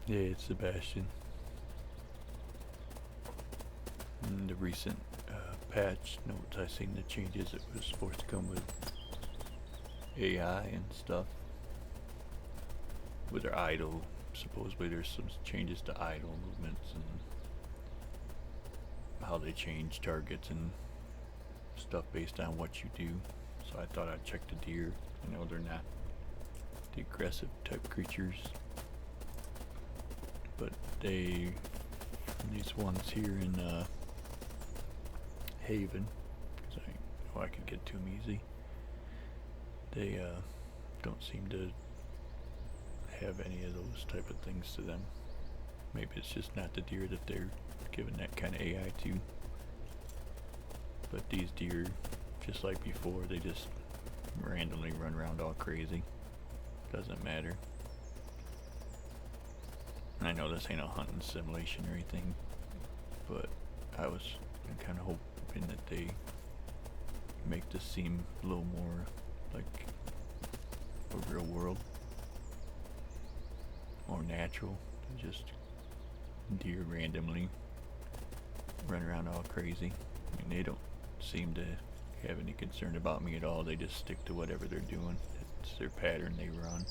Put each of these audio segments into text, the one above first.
Yeah, it's Sebastian. In the recent patch notes, I seen the changes. It was supposed to come with AI and stuff. With their idle, supposedly there's some changes to idle movements and how they change targets and stuff based on what you do. So I thought I'd check the deer. I know they're not the aggressive type creatures, but these ones here in Haven, because I know I could get to them easy. They don't seem to have any of those type of things to them. Maybe it's just not the deer that they're giving that kind of AI to. But these deer, just like before, they just randomly run around all crazy. Doesn't matter. I know this ain't a hunting simulation or anything, but I was kind of hoping that they make this seem a little more like a real world, more natural than just deer randomly run around all crazy. I mean, they don't seem to have any concern about me at all. They just stick to whatever they're doing. It's their pattern they run,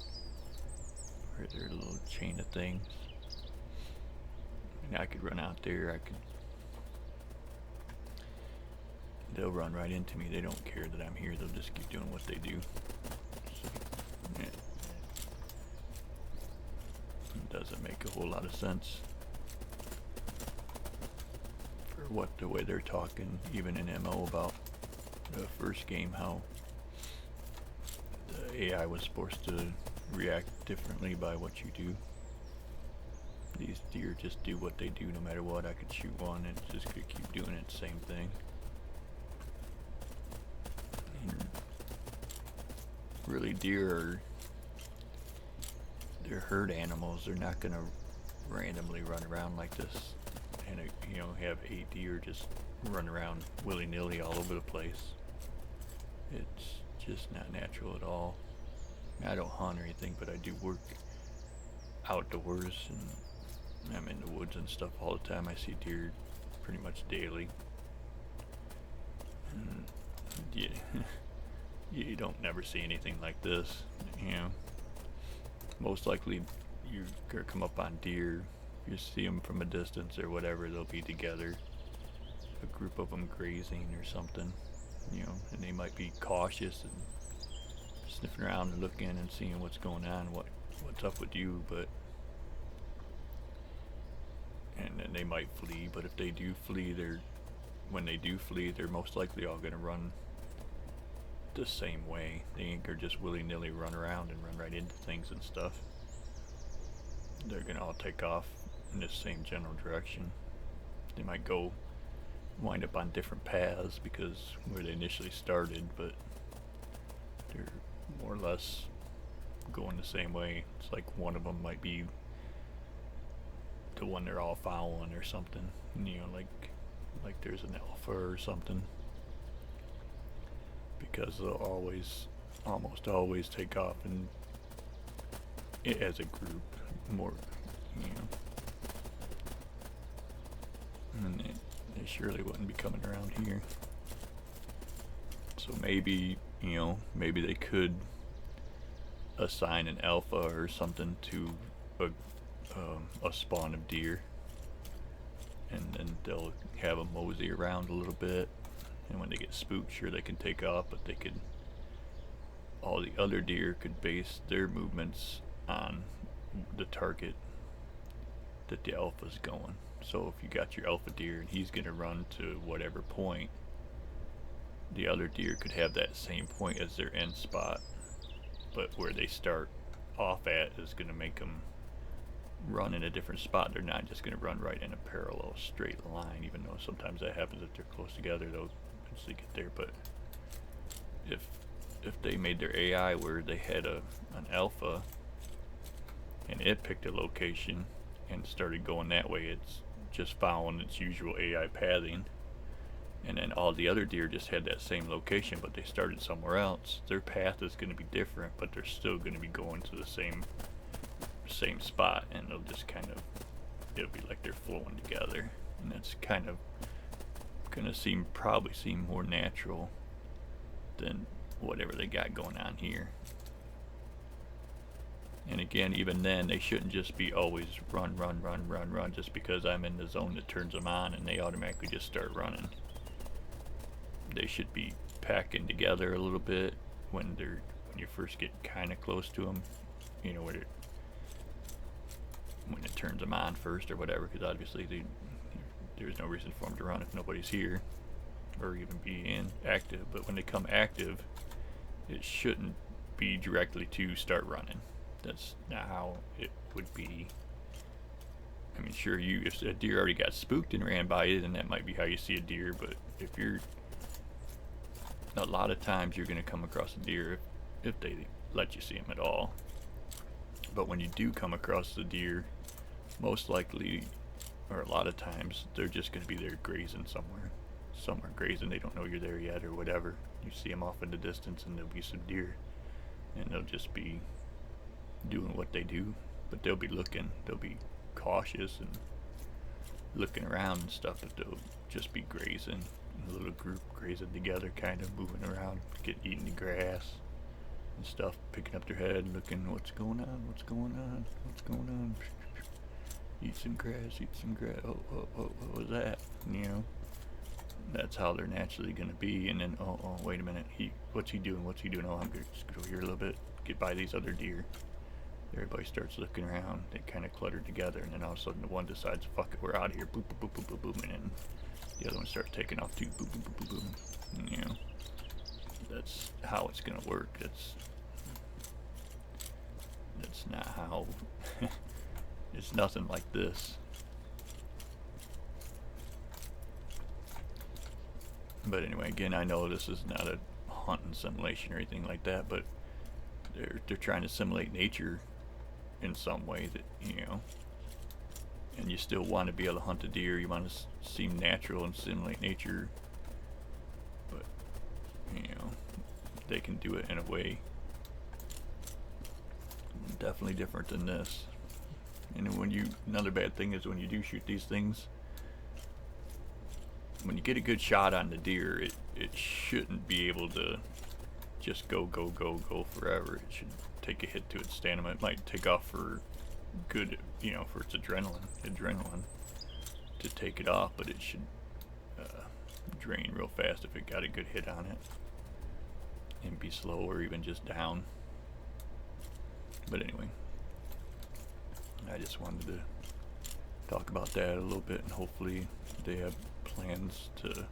or their little chain of things. I mean, I could run out there. They'll run right into me. They don't care that I'm here. They'll just keep doing what they do. So, yeah, it doesn't make a whole lot of sense for what the way they're talking, even in MO about the first game, how the AI was supposed to react differently by what you do. These deer just do what they do no matter what. I could shoot one and it's just gonna keep doing it, same thing. And really, they're herd animals. They're not gonna randomly run around like this and have 8 deer just run around willy-nilly all over the place. It's just not natural at all. I mean, I don't hunt or anything, but I do work outdoors and I'm in the woods and stuff all the time. I see deer pretty much daily. And yeah, you don't never see anything like this. Most likely you're gonna come up on deer. You see them from a distance or whatever. They'll be together, a group of them grazing or something. And they might be cautious and sniffing around and looking and seeing what's going on, what's up with you, but. And then they might flee, but if they do flee, when they do flee, they're most likely all gonna run the same way. They ain't gonna just willy-nilly run around and run right into things and stuff. They're gonna all take off in the same general direction. They might wind up on different paths because where they initially started, but they're more or less going the same way. It's like one of them might be the one they're all following or something. Like there's an alpha or something. Because they'll almost always take off and as a group, more, and they surely wouldn't be coming around here. So maybe they could assign an alpha or something to a spawn of deer, and then they'll have them mosey around a little bit, and when they get spooked, sure, they can take off, but all the other deer could base their movements on the target that the alpha's going. So if you got your alpha deer and he's gonna run to whatever point, the other deer could have that same point as their end spot, but where they start off at is gonna make them run in a different spot. They're not just going to run right in a parallel straight line, even though sometimes that happens if they're close together. They'll eventually get there. But if they made their AI where they had an alpha and it picked a location and started going that way, it's just following its usual AI pathing, and then all the other deer just had that same location but they started somewhere else, their path is going to be different, but they're still going to be going to the same same spot, and they'll just kind of, it'll be like they're flowing together, and that's kind of gonna probably seem more natural than whatever they got going on here. And again, even then, they shouldn't just be always run just because I'm in the zone that turns them on and they automatically just start running. They should be packing together a little bit when you first get kind of close to them, you know, when it turns them on first or whatever, because obviously there's no reason for them to run if nobody's here or even be active. But when they come active, it shouldn't be directly to start running. That's not how it would be. I mean, sure, if a deer already got spooked and ran by you, then that might be how you see a deer. But if a lot of times you're going to come across a deer if they let you see them at all. But when you do come across the deer, most likely, or a lot of times, they're just going to be there grazing somewhere. Somewhere grazing, they don't know you're there yet or whatever. You see them off in the distance and there'll be some deer. And they'll just be doing what they do. But they'll be looking. They'll be cautious and looking around and stuff. But they'll just be grazing. In a little group grazing together, kind of moving around, eating the grass and stuff, picking up their head, looking, what's going on. Eat some grass. Oh, what was that? You know, that's how they're naturally going to be. And then, oh, wait a minute, what's he doing? Oh, I'm going to go here a little bit, get by these other deer. Everybody starts looking around. They kind of clutter together, and then all of a sudden the one decides, fuck it, we're out of here. Boop, boop, boop, boop, boop, boop, and then the other one starts taking off too. Boop, boop, boop, boop, boop. You know, that's how it's going to work. That's not how... It's nothing like this. But anyway, again, I know this is not a hunting simulation or anything like that, but they're trying to simulate nature in some way, that, you know, and you still want to be able to hunt a deer. You want to seem natural and simulate nature, but, you know, they can do it in a way definitely different than this. And another bad thing is when you do shoot these things, when you get a good shot on the deer, it shouldn't be able to just go forever. It should take a hit to its stamina. It might take off for good, you know, for its adrenaline to take it off, but it should drain real fast if it got a good hit on it, and be slow or even just down. But anyway, I just wanted to talk about that a little bit, and hopefully they have plans to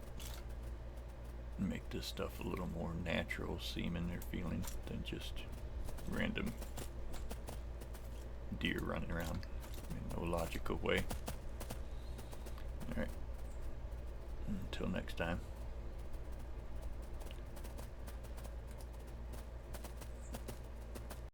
make this stuff a little more natural seeming or feeling than just random deer running around in no logical way. Alright, until next time.